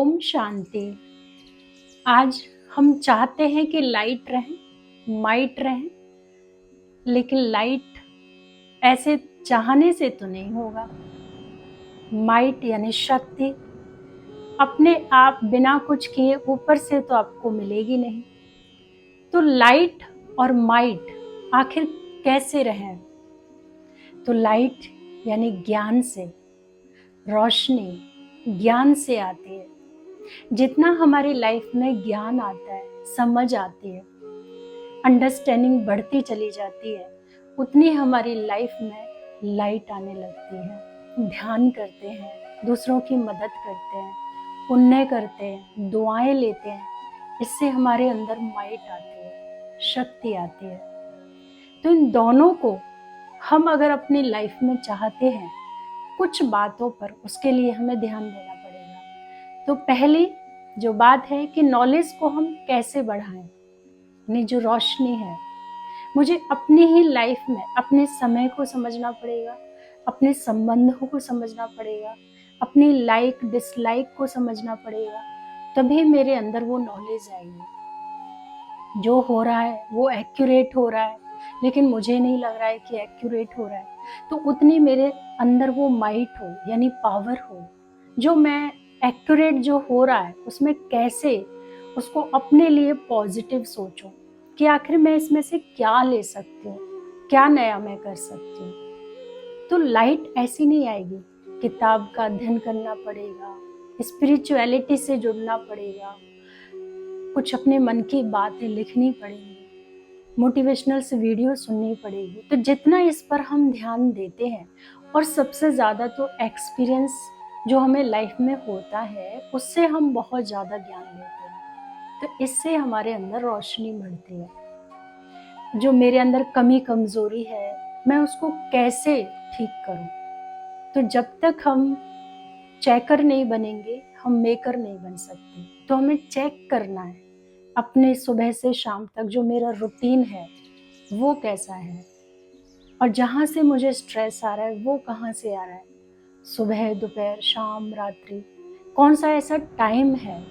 ओम शांति। आज हम चाहते हैं कि लाइट रहे, माइट रहे, लेकिन लाइट ऐसे चाहने से तो नहीं होगा। माइट यानी शक्ति अपने आप बिना कुछ किए ऊपर से तो आपको मिलेगी नहीं। तो लाइट और माइट आखिर कैसे रहें? तो लाइट यानी ज्ञान से, रोशनी ज्ञान से आती है। जितना हमारी लाइफ में ज्ञान आता है, समझ आती है, अंडरस्टैंडिंग बढ़ती चली जाती है, उतनी हमारी लाइफ में लाइट आने लगती है। ध्यान करते हैं, दूसरों की मदद करते हैं, पुण्य करते हैं, दुआएं लेते हैं, इससे हमारे अंदर माइट आती है, शक्ति आती है। तो इन दोनों को हम अगर अपनी लाइफ में चाहते हैं कुछ बातों पर, उसके लिए हमें ध्यान देना पड़ेगा। तो पहली जो बात है कि नॉलेज को हम कैसे बढ़ाएं, यानी जो रोशनी है, मुझे अपनी ही लाइफ में अपने समय को समझना पड़ेगा, अपने संबंधों को समझना पड़ेगा, अपनी लाइक डिसलाइक को समझना पड़ेगा, तभी मेरे अंदर वो नॉलेज आएगी। जो हो रहा है वो एक्यूरेट हो रहा है, लेकिन मुझे नहीं लग रहा है कि एक्यूरेट हो रहा है, तो उतनी मेरे अंदर वो माइट हो, यानी पावर हो, जो मैं एक्यूरेट जो हो रहा है उसमें कैसे उसको अपने लिए पॉजिटिव सोचूं कि आखिर मैं इसमें से क्या ले सकती हूँ, क्या नया मैं कर सकती हूँ। तो लाइट ऐसी नहीं आएगी। किताब का अध्ययन करना पड़ेगा, स्पिरिचुअलिटी से जुड़ना पड़ेगा, कुछ अपने मन की बातें लिखनी पड़ेगी, मोटिवेशनल से वीडियो सुननी पड़ेगी। तो जितना इस पर हम ध्यान देते हैं, और सबसे ज़्यादा तो एक्सपीरियंस जो हमें लाइफ में होता है, उससे हम बहुत ज़्यादा ज्ञान लेते हैं। तो इससे हमारे अंदर रोशनी बढ़ती है। जो मेरे अंदर कमी कमज़ोरी है, मैं उसको कैसे ठीक करूं? तो जब तक हम चेकर नहीं बनेंगे, हम मेकर नहीं बन सकते। तो हमें चेक करना है अपने सुबह से शाम तक जो मेरा रूटीन है वो कैसा है, और जहाँ से मुझे स्ट्रेस आ रहा है वो कहाँ से आ रहा है। सुबह, दोपहर, शाम, रात्रि, कौन सा ऐसा टाइम है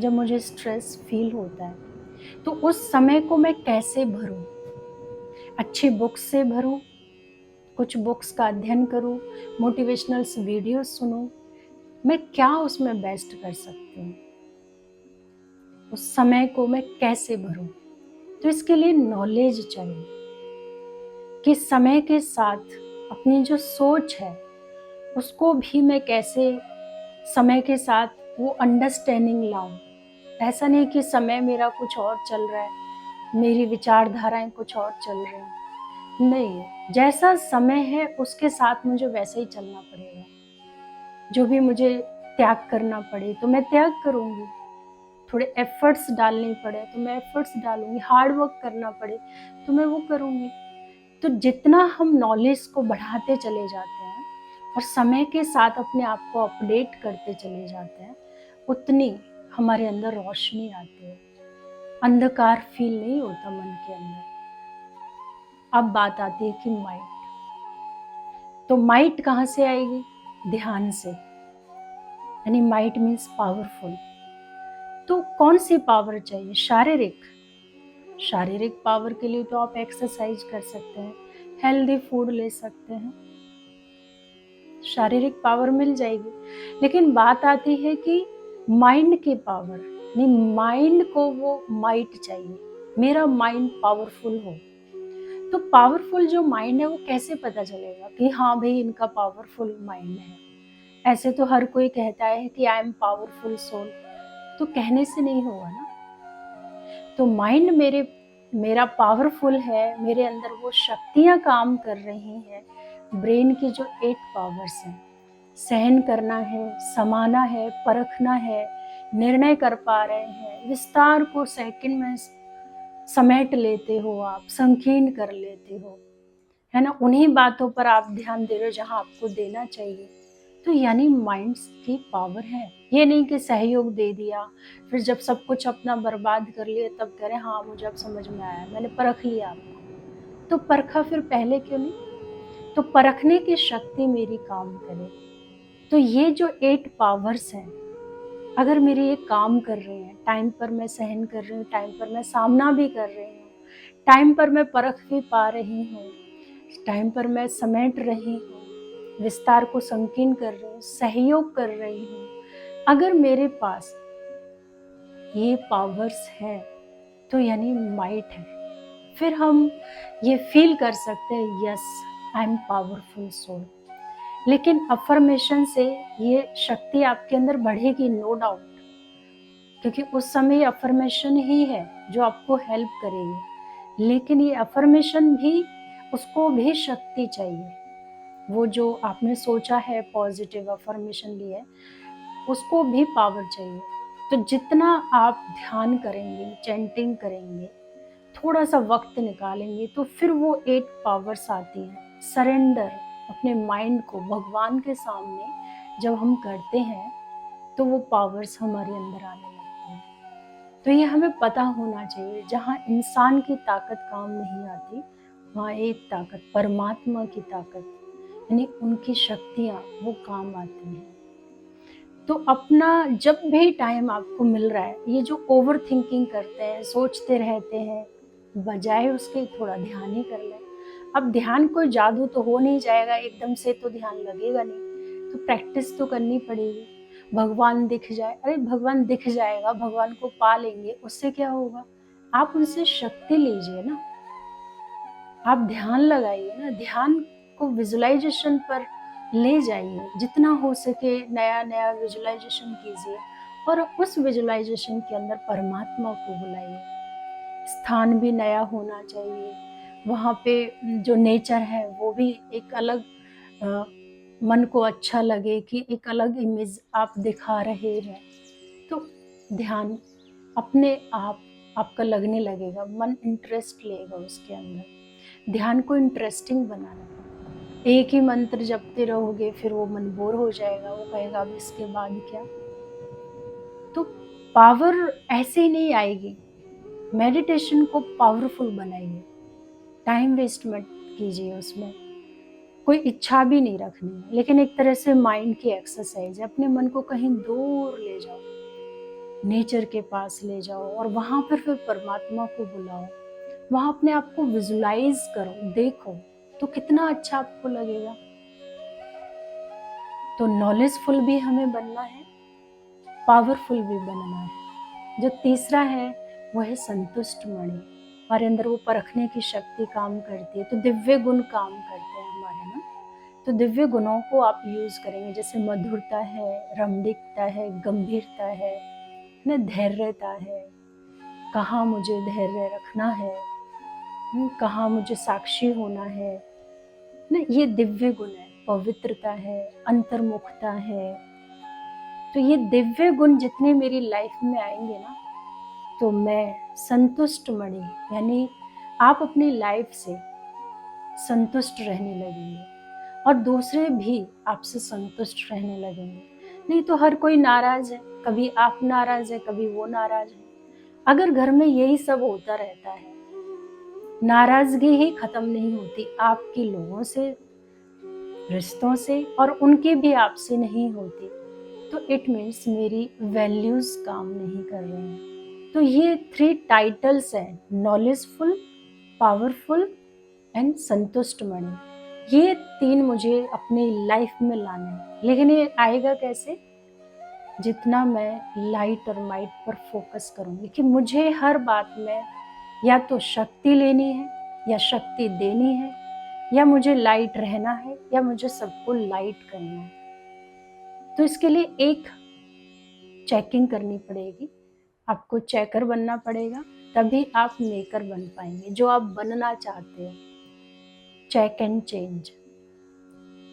जब मुझे स्ट्रेस फील होता है, तो उस समय को मैं कैसे भरूं। अच्छी बुक्स से भरूं, कुछ बुक्स का अध्ययन करूं, मोटिवेशनल वीडियो सुनूं, मैं क्या उसमें बेस्ट कर सकती हूँ, उस समय को मैं कैसे भरूं। तो इसके लिए नॉलेज चाहिए कि समय के साथ अपनी जो सोच है उसको भी मैं कैसे समय के साथ वो अंडरस्टैंडिंग लाऊं। ऐसा नहीं कि समय मेरा कुछ और चल रहा है, मेरी विचारधाराएं कुछ और चल रही हैं। नहीं, जैसा समय है उसके साथ मुझे वैसे ही चलना पड़ेगा। जो भी मुझे त्याग करना पड़े तो मैं त्याग करूँगी, थोड़े एफर्ट्स डालने पड़े तो मैं एफर्ट्स डालूंगी, हार्ड वर्क करना पड़े तो मैं वो करूँगी। तो जितना हम नॉलेज को बढ़ाते चले जाते हैं और समय के साथ अपने आप को अपडेट करते चले जाते हैं, उतनी हमारे अंदर रोशनी आती है, अंधकार फील नहीं होता मन के अंदर। अब बात आती है कि माइट। तो माइट कहाँ से आएगी? ध्यान से, यानी माइट मीन्स पावरफुल। तो कौन सी पावर चाहिए? शारीरिक पावर के लिए तो आप एक्सरसाइज कर सकते हैं, हेल्दी फूड ले सकते हैं, शारीरिक पावर मिल जाएगी। लेकिन बात आती है कि माइंड की पावर, नहीं, माइंड को वो माइट चाहिए, मेरा माइंड पावरफुल हो। तो पावरफुल जो माइंड है वो कैसे पता चलेगा कि हाँ भाई इनका पावरफुल माइंड है? ऐसे तो हर कोई कहता है कि आई एम पावरफुल सोल, तो कहने से नहीं होगा ना। तो माइंड मेरा पावरफुल है, मेरे अंदर वो शक्तियाँ काम कर रही हैं, ब्रेन की जो 8 पावर्स हैं, सहन करना है, समाना है, परखना है, निर्णय कर पा रहे हैं, विस्तार को सेकंड में समेट लेते हो, आप संकीर्ण कर लेते हो, है ना। उन्हीं बातों पर आप ध्यान दे रहे हो जहाँ आपको देना चाहिए। तो यानी माइंड्स की पावर है। ये नहीं कि सहयोग दे दिया, फिर जब सब कुछ अपना बर्बाद कर लिया तब कह रहे हाँ मुझे अब समझ में आया, मैंने परख लिया आपको। तो परखा फिर पहले क्यों नहीं? तो परखने की शक्ति मेरी काम करे। तो ये जो 8 पावर्स हैं, अगर मेरे ये काम कर रहे हैं, टाइम पर मैं सहन कर रही हूँ, टाइम पर मैं सामना भी कर रही हूँ, टाइम पर मैं परख भी पा रही हूँ, टाइम पर मैं समेट रही हूँ, विस्तार को संकीर्ण कर रही हूँ, सहयोग कर रही हूँ, अगर मेरे पास ये पावर्स है तो यानी माइट है, फिर हम ये फील कर सकते हैं, yes I am powerful soul. लेकिन अफर्मेशन से ये शक्ति आपके अंदर बढ़ेगी, नो डाउट, क्योंकि उस समय अफर्मेशन ही है जो आपको हेल्प करेगी। लेकिन ये अफर्मेशन भी, उसको भी शक्ति चाहिए। वो जो आपने सोचा है, पॉजिटिव अफर्मेशन लिए, उसको भी पावर चाहिए। तो जितना आप ध्यान करेंगे, चैंटिंग करेंगे, थोड़ा सा वक्त निकालेंगे, तो फिर वो 8 पावर्स आती हैं। सरेंडर अपने माइंड को भगवान के सामने जब हम करते हैं तो वो पावर्स हमारे अंदर आने लगती हैं। तो ये हमें पता होना चाहिए, जहाँ इंसान की ताकत काम नहीं आती, वहाँ एक ताकत, परमात्मा की ताकत, यानी उनकी शक्तियाँ वो काम आती हैं। तो अपना जब भी टाइम आपको मिल रहा है, ये जो ओवर थिंकिंग करते हैं, सोचते रहते हैं, बजाय उसके थोड़ा ध्यान ही कर लें। अब ध्यान कोई जादू तो हो नहीं जाएगा, एकदम से तो ध्यान लगेगा नहीं, तो प्रैक्टिस तो करनी पड़ेगी। भगवान दिख जाए, अरे भगवान दिख जाएगा, भगवान को पा लेंगे, उससे क्या होगा? आप उनसे शक्ति लीजिए ना, आप ध्यान लगाइए ना, ध्यान को विजुअलाइजेशन पर ले जाइए, जितना हो सके नया नया विजुअलाइजेशन कीजिए, और उस विजुअलाइजेशन के अंदर परमात्मा को बुलाइए। स्थान भी नया होना चाहिए, वहाँ पे जो नेचर है वो भी एक अलग, मन को अच्छा लगे कि एक अलग इमेज आप दिखा रहे हैं। तो ध्यान अपने आप आपका लगने लगेगा, मन इंटरेस्ट लेगा उसके अंदर। ध्यान को इंटरेस्टिंग बनाना, एक ही मंत्र जपते रहोगे फिर वो मन बोर हो जाएगा, वो कहेगा अब इसके बाद क्या। तो पावर ऐसे ही नहीं आएगी। मेडिटेशन को पावरफुल बनाइए, टाइम वेस्ट मत कीजिए उसमें, कोई इच्छा भी नहीं रखनी है, लेकिन एक तरह से माइंड की एक्सरसाइज है। अपने मन को कहीं दूर ले जाओ, नेचर के पास ले जाओ, और वहां पर फिर परमात्मा को बुलाओ, वहां अपने आप को विजुलाइज करो, देखो, तो कितना अच्छा आपको लगेगा। तो नॉलेजफुल भी हमें बनना है, पावरफुल भी बनना है। जो तीसरा है वो है संतुष्ट मणि। हमारे अंदर वो परखने की शक्ति काम करती है, तो दिव्य गुण काम करते हैं हमारे ना। तो दिव्य गुणों को आप यूज करेंगे, जैसे मधुरता है, रमणीकता है, गंभीरता है ना, धैर्यता है, कहाँ मुझे धैर्य रखना है, कहाँ मुझे साक्षी होना है ना, ये दिव्य गुण है। पवित्रता है, अंतर्मुखता है। तो ये दिव्य गुण जितने मेरी लाइफ में आएंगे ना, तो मैं संतुष्ट मणि, यानी आप अपनी लाइफ से संतुष्ट रहने लगेंगे, और दूसरे भी आपसे संतुष्ट रहने लगेंगे। नहीं तो हर कोई नाराज है, कभी आप नाराज है, कभी वो नाराज है। अगर घर में यही सब होता रहता है, नाराजगी ही खत्म नहीं होती आपके लोगों से, रिश्तों से, और उनकी भी आपसे नहीं होती, तो इट मीन्स मेरी वैल्यूज काम नहीं कर रहे हैं। तो ये 3 टाइटल्स हैं, नॉलेजफुल, पावरफुल एंड संतुष्ट मणि। ये 3 मुझे अपनी लाइफ में लाने हैं। लेकिन ये आएगा कैसे? जितना मैं लाइट और माइट पर फोकस करूंगी, कि मुझे हर बात में या तो शक्ति लेनी है, या शक्ति देनी है, या मुझे लाइट रहना है, या मुझे सबको लाइट करना है। तो इसके लिए एक चेकिंग करनी पड़ेगी, आपको चेकर बनना पड़ेगा, तभी आप मेकर बन पाएंगे जो आप बनना चाहते हो। चेक एंड चेंज,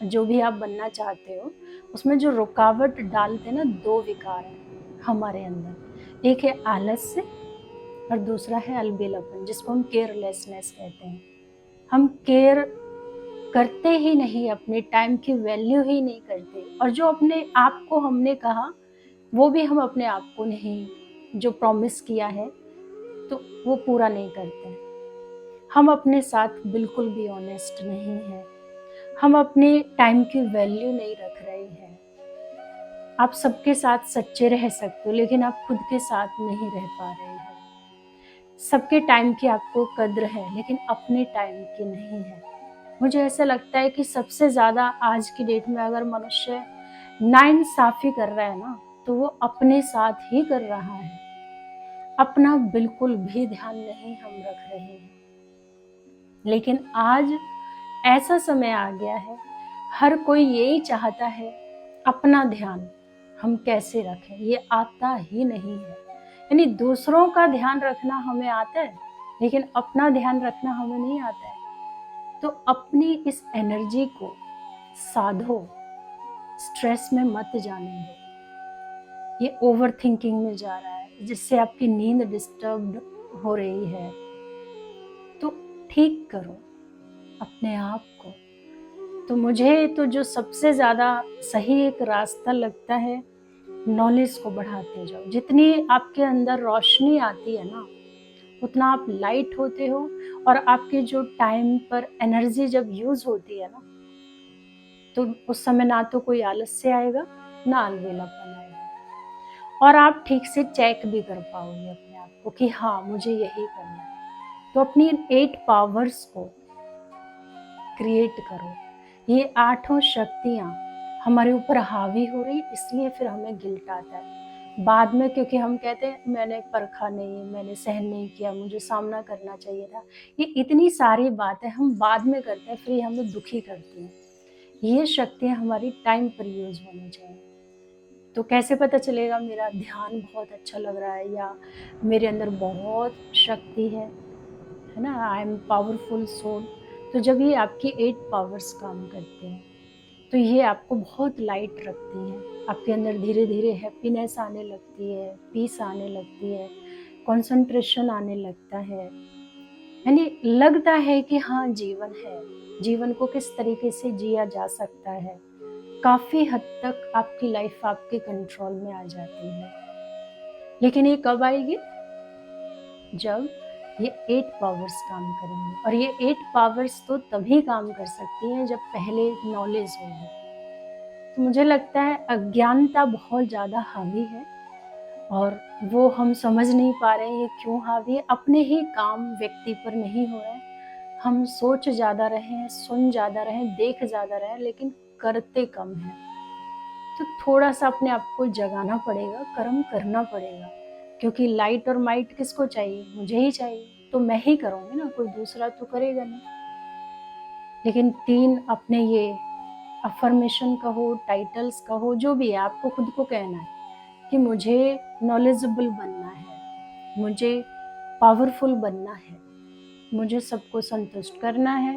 जो भी आप बनना चाहते हो, उसमें जो रुकावट डालते हैं ना, 2 विकार हैं हमारे अंदर, एक है आलस्य और दूसरा है अलबेलापन, जिसको हम केयरलेसनेस कहते हैं। हम केयर करते ही नहीं, अपने टाइम की वैल्यू ही नहीं करते, और जो अपने आप को हमने कहा वो भी हम अपने आप को नहीं, जो प्रॉमिस किया है तो वो पूरा नहीं करते हैं। हम अपने साथ बिल्कुल भी ऑनेस्ट नहीं हैं, हम अपने टाइम की वैल्यू नहीं रख रहे हैं। आप सबके साथ सच्चे रह सकते हो, लेकिन आप खुद के साथ नहीं रह पा रहे हो। सबके टाइम की आपको कद्र है, लेकिन अपने टाइम की नहीं है। मुझे ऐसा लगता है कि सबसे ज़्यादा आज की डेट में अगर मनुष्य नाइंसाफ़ी कर रहा है ना, तो वो अपने साथ ही कर रहा है। अपना बिल्कुल भी ध्यान नहीं हम रख रहे हैं। लेकिन आज ऐसा समय आ गया है, हर कोई यही चाहता है अपना ध्यान हम कैसे रखें, ये आता ही नहीं है। यानी दूसरों का ध्यान रखना हमें आता है, लेकिन अपना ध्यान रखना हमें नहीं आता है। तो अपनी इस एनर्जी को साधो, स्ट्रेस में मत जाने दो। ये ओवर थिंकिंग में जा रहा है, जिससे आपकी नींद डिस्टर्ब हो रही है। तो ठीक करो अपने आप को। तो मुझे तो जो सबसे ज़्यादा सही एक रास्ता लगता है, नॉलेज को बढ़ाते जाओ। जितनी आपके अंदर रोशनी आती है ना, उतना आप लाइट होते हो, और आपके जो टाइम पर एनर्जी जब यूज़ होती है ना, तो उस समय ना तो कोई आलस्य आएगा, ना अलबेलापन आएगा, और आप ठीक से चेक भी कर पाओगे अपने आप को कि हाँ, मुझे यही करना है। तो अपनी 8 पावर्स को क्रिएट करो। ये 8 शक्तियाँ हमारे ऊपर हावी हो रही, इसलिए फिर हमें गिल्ट आता है बाद में, क्योंकि हम कहते हैं मैंने परखा नहीं, मैंने सहन नहीं किया, मुझे सामना करना चाहिए था। ये इतनी सारी बातें हम बाद में करते हैं, फिर ये हमें दुखी करती हैं। ये शक्तियाँ हमारी टाइम पर यूज़ होनी चाहिए। तो कैसे पता चलेगा मेरा ध्यान बहुत अच्छा लग रहा है, या मेरे अंदर बहुत शक्ति है ना, आई एम पावरफुल सोल। तो जब ये आपकी 8 पावर्स काम करते हैं, तो ये आपको बहुत लाइट रखती हैं। आपके अंदर धीरे धीरे हैप्पीनेस आने लगती है, पीस आने लगती है, कंसंट्रेशन आने लगता है। यानी लगता है कि हाँ, जीवन है, जीवन को किस तरीके से जिया जा सकता है। काफ़ी हद तक आपकी लाइफ आपके कंट्रोल में आ जाती है। लेकिन ये कब आएगी? जब ये 8 पावर्स काम करेंगे। और ये 8 पावर्स तो तभी काम कर सकती हैं जब पहले नॉलेज होगी। तो मुझे लगता है अज्ञानता बहुत ज़्यादा हावी है, और वो हम समझ नहीं पा रहे हैं ये क्यों हावी है। अपने ही काम व्यक्ति पर नहीं हो रहे हैं। हम सोच ज़्यादा रहे हैं, सुन ज़्यादा रहे हैं, देख ज़्यादा रहे हैं, लेकिन करते कम हैं। तो थोड़ा सा अपने आप को जगाना पड़ेगा, कर्म करना पड़ेगा, क्योंकि लाइट और माइट किसको चाहिए? मुझे ही चाहिए। तो मैं ही करूँगी ना, कोई दूसरा तो करेगा नहीं। लेकिन 3 अपने ये अफर्मेशन कहो, टाइटल्स कहो, जो भी है, आपको खुद को कहना है कि मुझे नॉलेजेबल बनना है, मुझे पावरफुल बनना है, मुझे सबको संतुष्ट करना है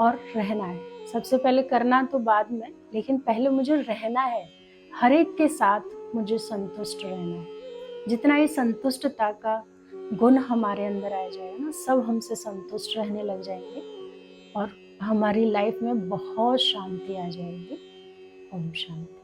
और रहना है। सबसे पहले करना तो बाद में, लेकिन पहले मुझे रहना है। हर एक के साथ मुझे संतुष्ट रहना है। जितना ये संतुष्टता का गुण हमारे अंदर आ जाएगा ना, सब हमसे संतुष्ट रहने लग जाएंगे, और हमारी लाइफ में बहुत शांति आ जाएगी। ओम शांति।